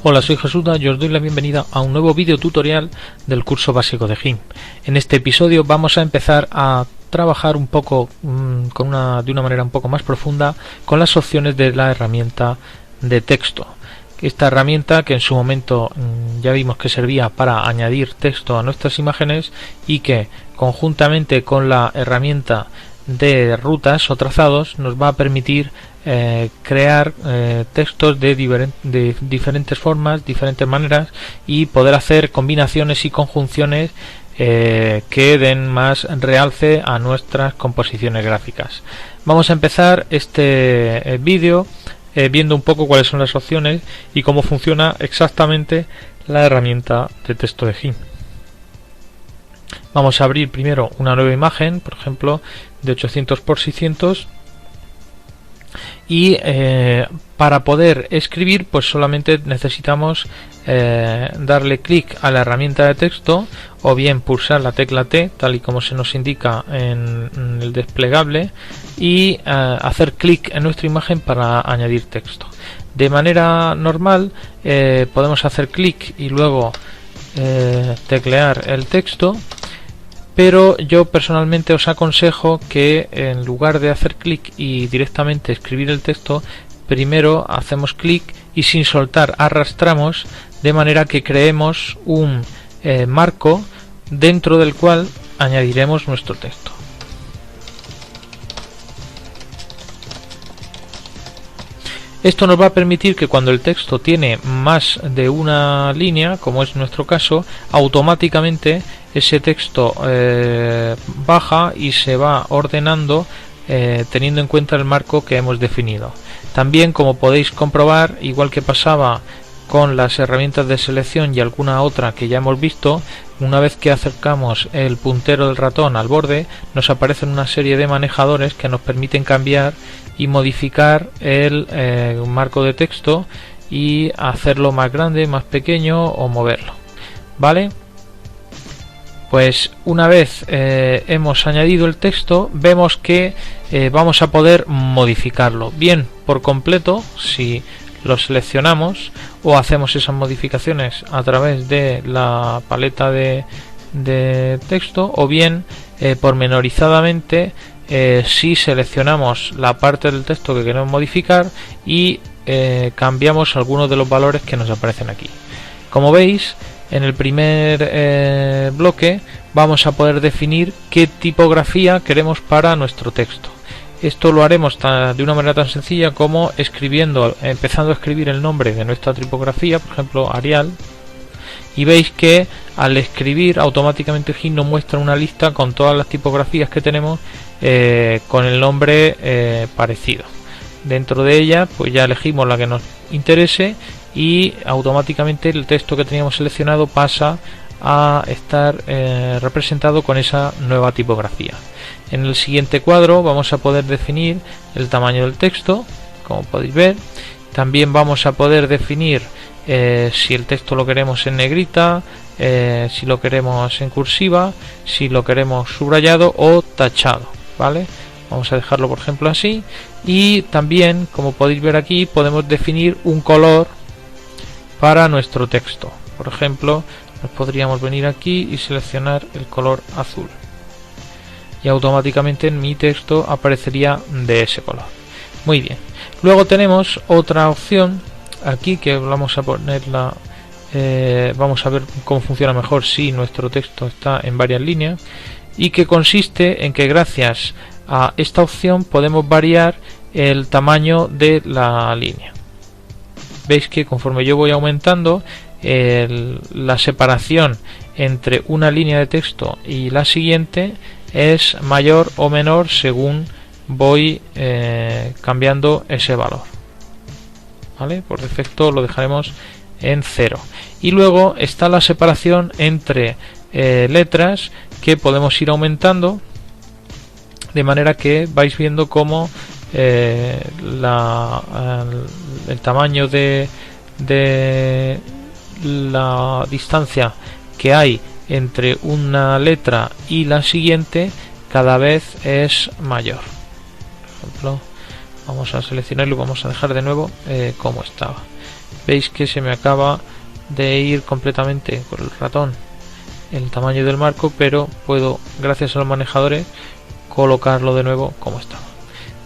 Hola, soy Jesuda y os doy la bienvenida a un nuevo vídeo tutorial del curso básico de GIMP. En este episodio vamos a empezar a trabajar un poco de una manera un poco más profunda con las opciones de la herramienta de texto. Esta herramienta que en su momento ya vimos que servía para añadir texto a nuestras imágenes y que conjuntamente con la herramienta de rutas o trazados nos va a permitir crear textos de diferentes formas, diferentes maneras y poder hacer combinaciones y conjunciones que den más realce a nuestras composiciones gráficas. Vamos a empezar este vídeo viendo un poco cuáles son las opciones y cómo funciona exactamente la herramienta de texto de GIMP. Vamos a abrir primero una nueva imagen, por ejemplo de 800 por 600, y para poder escribir pues solamente necesitamos darle clic a la herramienta de texto o bien pulsar la tecla T tal y como se nos indica en el desplegable y hacer clic en nuestra imagen para añadir texto. De manera normal podemos hacer clic y luego teclear el texto, pero yo personalmente os aconsejo que en lugar de hacer clic y directamente escribir el texto, primero hacemos clic y sin soltar arrastramos, de manera que creemos un marco dentro del cual añadiremos nuestro texto. Esto nos va a permitir que cuando el texto tiene más de una línea, como es nuestro caso, automáticamente ese texto baja y se va ordenando teniendo en cuenta el marco que hemos definido. También, como podéis comprobar, igual que pasaba con las herramientas de selección y alguna otra que ya hemos visto, una vez que acercamos el puntero del ratón al borde nos aparecen una serie de manejadores que nos permiten cambiar y modificar el marco de texto y hacerlo más grande, más pequeño o moverlo. ¿Vale? Pues una vez hemos añadido el texto, vemos que vamos a poder modificarlo bien por completo si lo seleccionamos o hacemos esas modificaciones a través de la paleta de texto, o bien pormenorizadamente si seleccionamos la parte del texto que queremos modificar y cambiamos algunos de los valores que nos aparecen aquí. Como veis, en el primer bloque vamos a poder definir qué tipografía queremos para nuestro texto. Esto lo haremos de una manera tan sencilla como empezando a escribir el nombre de nuestra tipografía, por ejemplo Arial, y veis que al escribir automáticamente GIMP nos muestra una lista con todas las tipografías que tenemos con el nombre parecido. Dentro de ella pues ya elegimos la que nos interese y automáticamente el texto que teníamos seleccionado pasa a estar representado con esa nueva tipografía. En el siguiente cuadro vamos a poder definir el tamaño del texto, como podéis ver. También vamos a poder definir si el texto lo queremos en negrita, si lo queremos en cursiva, si lo queremos subrayado o tachado, ¿vale? Vamos a dejarlo por ejemplo así, y también, como podéis ver aquí, podemos definir un color para nuestro texto. Por ejemplo, nos podríamos venir aquí y seleccionar el color azul y automáticamente en mi texto aparecería de ese color. Muy bien, luego tenemos otra opción aquí que vamos a ponerla, vamos a ver cómo funciona mejor si nuestro texto está en varias líneas, y que consiste en que gracias a esta opción podemos variar el tamaño de la línea. Veis que conforme yo voy aumentando la separación entre una línea de texto y la siguiente es mayor o menor según voy cambiando ese valor. ¿Vale? Por defecto lo dejaremos en 0. Y luego está la separación entre letras, que podemos ir aumentando de manera que vais viendo cómo el tamaño de la distancia que hay entre una letra y la siguiente cada vez es mayor. Por ejemplo, vamos a seleccionarlo y vamos a dejar de nuevo como estaba. veis que se me acaba de ir completamente con el ratón el tamaño del marco, pero puedo, gracias a los manejadores, colocarlo de nuevo como estaba.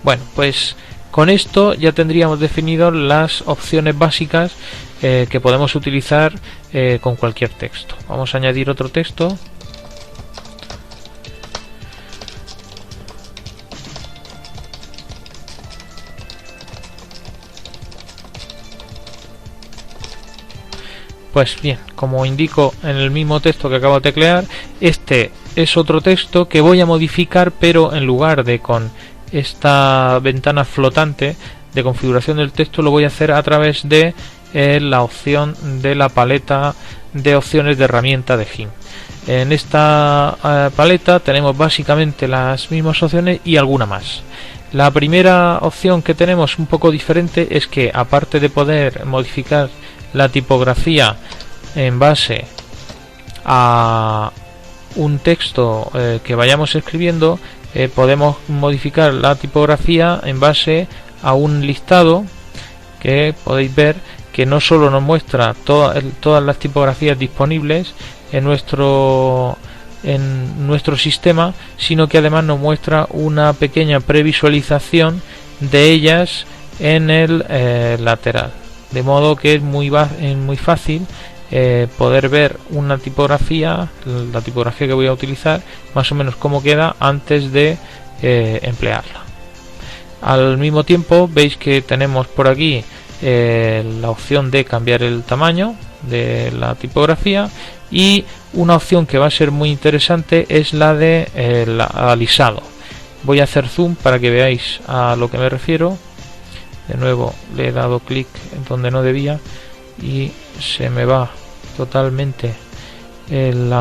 Bueno, pues con esto ya tendríamos definido las opciones básicas que podemos utilizar con cualquier texto. Vamos a añadir otro texto. Pues bien, como indico en el mismo texto que acabo de teclear, este es otro texto que voy a modificar, pero en lugar de con esta ventana flotante de configuración del texto, lo voy a hacer a través de la opción de la paleta de opciones de herramienta de GIMP. En esta paleta tenemos básicamente las mismas opciones y alguna más. La primera opción que tenemos, un poco diferente, es que aparte de poder modificar la tipografía en base a un texto que vayamos escribiendo, podemos modificar la tipografía en base a un listado que podéis ver que no solo nos muestra todas las tipografías disponibles en nuestro sistema, sino que además nos muestra una pequeña previsualización de ellas en el lateral. De modo que es muy fácil poder ver una tipografía, la tipografía que voy a utilizar, más o menos cómo queda antes de emplearla. Al mismo tiempo veis que tenemos por aquí la opción de cambiar el tamaño de la tipografía, y una opción que va a ser muy interesante es la de alisado. Voy a hacer zoom para que veáis a lo que me refiero. De nuevo le he dado clic en donde no debía y se me va totalmente el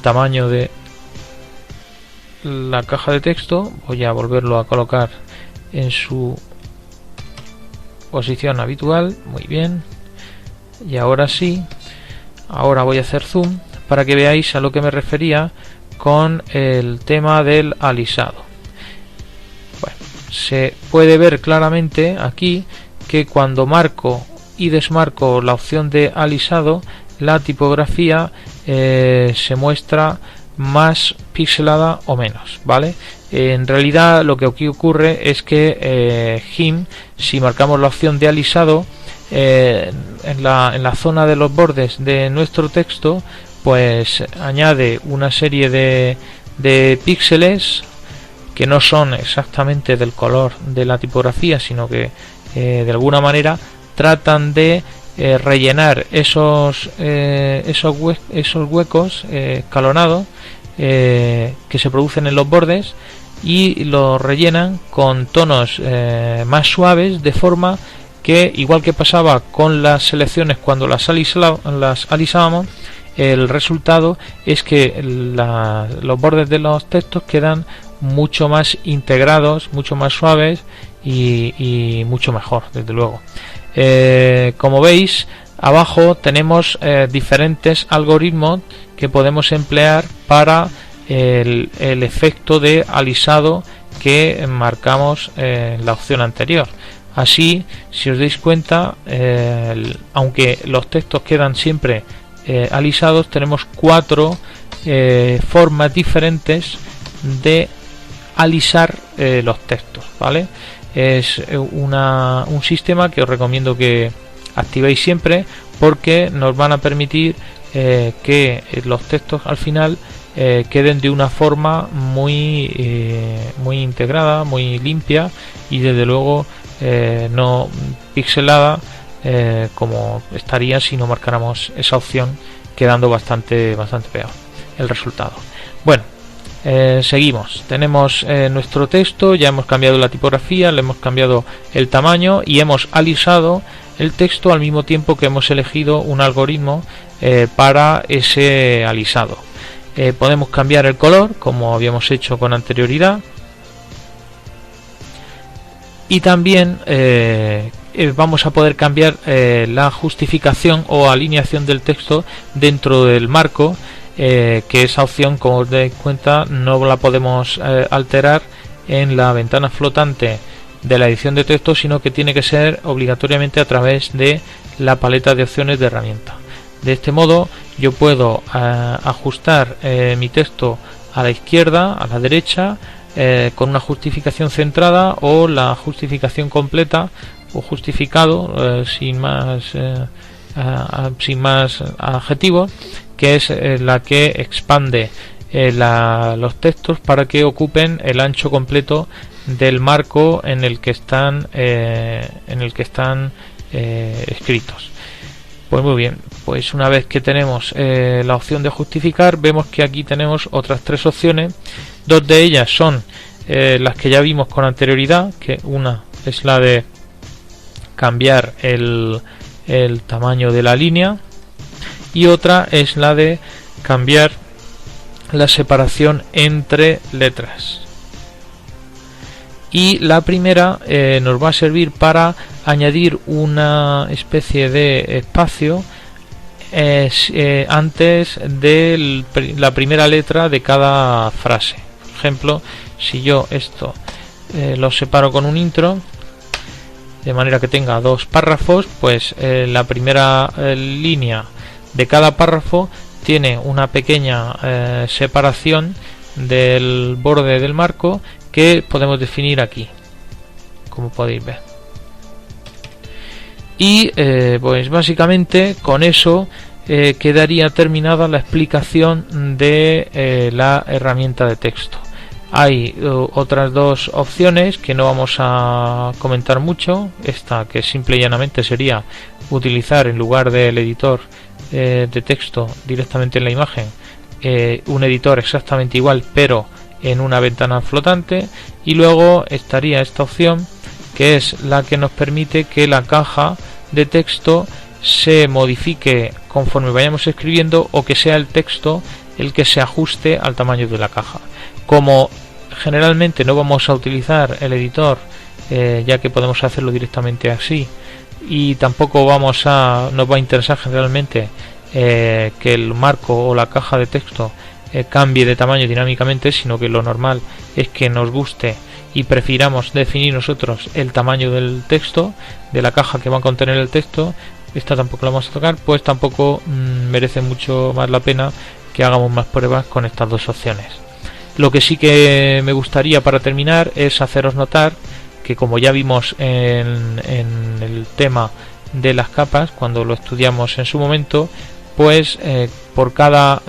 tamaño de la caja de texto. Voy a volverlo a colocar en su posición habitual. Muy bien, y ahora sí, ahora voy a hacer zoom para que veáis a lo que me refería con el tema del alisado. Se puede ver claramente aquí que cuando marco y desmarco la opción de alisado, la tipografía se muestra más pixelada o menos, ¿vale? En realidad lo que aquí ocurre es que GIMP, si marcamos la opción de alisado en la zona de los bordes de nuestro texto, pues añade una serie de píxeles que no son exactamente del color de la tipografía, sino que de alguna manera tratan de rellenar esos huecos escalonados que se producen en los bordes, y los rellenan con tonos más suaves, de forma que, igual que pasaba con las selecciones cuando las alisábamos, el resultado es que los bordes de los textos quedan mucho más integrados, mucho más suaves y mucho mejor, desde luego. Como veis, abajo tenemos diferentes algoritmos que podemos emplear para el efecto de alisado que marcamos en la opción anterior. Así, si os dais cuenta, aunque los textos quedan siempre alisados, tenemos 4 formas diferentes de alisar los textos, ¿vale? Es un sistema que os recomiendo que activéis siempre, porque nos van a permitir que los textos al final queden de una forma muy integrada, muy limpia, y desde luego no pixelada como estaría si no marcáramos esa opción, quedando bastante peor el resultado. Bueno, seguimos. Tenemos nuestro texto, ya hemos cambiado la tipografía, le hemos cambiado el tamaño y hemos alisado el texto al mismo tiempo que hemos elegido un algoritmo para ese alisado. Podemos cambiar el color, como habíamos hecho con anterioridad, y también vamos a poder cambiar la justificación o alineación del texto dentro del marco, que esa opción, como os dais cuenta, no la podemos alterar en la ventana flotante de la edición de texto, sino que tiene que ser obligatoriamente a través de la paleta de opciones de herramienta. De este modo yo puedo ajustar mi texto a la izquierda, a la derecha, con una justificación centrada o la justificación completa o justificado sin más adjetivos, que es la que expande los textos para que ocupen el ancho completo del marco en el que están escritos. Pues muy bien, pues una vez que tenemos la opción de justificar, vemos que aquí tenemos otras tres opciones. Dos de ellas son las que ya vimos con anterioridad, que una es la de cambiar el tamaño de la línea y otra es la de cambiar la separación entre letras. Y la primera nos va a servir para añadir una especie de espacio antes de la primera letra de cada frase. Por ejemplo, si yo esto lo separo con un intro, de manera que tenga dos párrafos, pues la primera línea de cada párrafo tiene una pequeña separación del borde del marco que podemos definir aquí, como podéis ver. Y pues básicamente con eso quedaría terminada la explicación de la herramienta de texto. Hay otras dos opciones que no vamos a comentar mucho. Esta, que simple y llanamente sería utilizar, en lugar del editor de texto directamente en la imagen, un editor exactamente igual pero en una ventana flotante. Y luego estaría esta opción, que es la que nos permite que la caja de texto se modifique conforme vayamos escribiendo, o que sea el texto el que se ajuste al tamaño de la caja. Como generalmente no vamos a utilizar el editor, ya que podemos hacerlo directamente así, y tampoco nos va a interesar generalmente que el marco o la caja de texto cambie de tamaño dinámicamente, sino que lo normal es que nos guste y prefiramos definir nosotros el tamaño del texto, de la caja que va a contener el texto. Esta tampoco la vamos a tocar, pues tampoco merece mucho más la pena que hagamos más pruebas con estas dos opciones. Lo que sí que me gustaría para terminar es haceros notar que, como ya vimos en el tema de las capas cuando lo estudiamos en su momento, pues por cada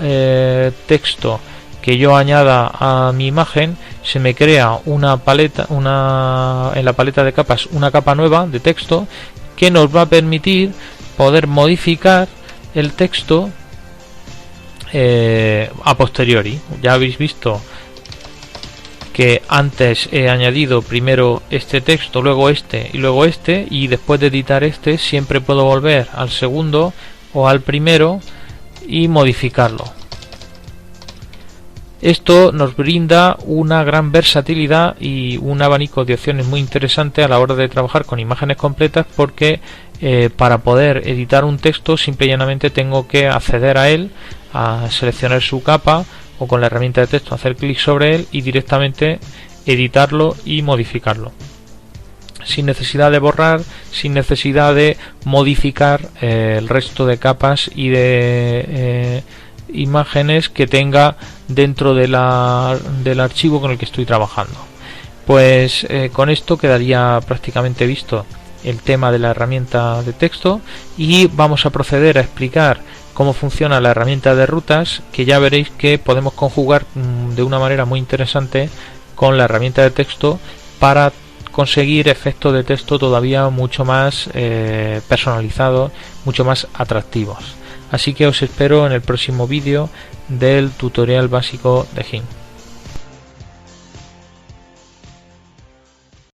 texto que yo añada a mi imagen se me crea en la paleta de capas una capa nueva de texto que nos va a permitir poder modificar el texto a posteriori. Ya habéis visto que antes he añadido primero este texto, luego este y luego este, y después de editar este siempre puedo volver al segundo o al primero y modificarlo. Esto nos brinda una gran versatilidad y un abanico de opciones muy interesante a la hora de trabajar con imágenes completas, porque para poder editar un texto simple y llanamente tengo que acceder a él, a seleccionar su capa, o con la herramienta de texto hacer clic sobre él y directamente editarlo y modificarlo, sin necesidad de borrar, sin necesidad de modificar el resto de capas y de imágenes que tenga dentro del archivo con el que estoy trabajando. Pues con esto quedaría prácticamente visto el tema de la herramienta de texto, y vamos a proceder a explicar cómo funciona la herramienta de rutas, que ya veréis que podemos conjugar de una manera muy interesante con la herramienta de texto para conseguir efectos de texto todavía mucho más personalizados, mucho más atractivos. Así que os espero en el próximo vídeo del tutorial básico de GIMP.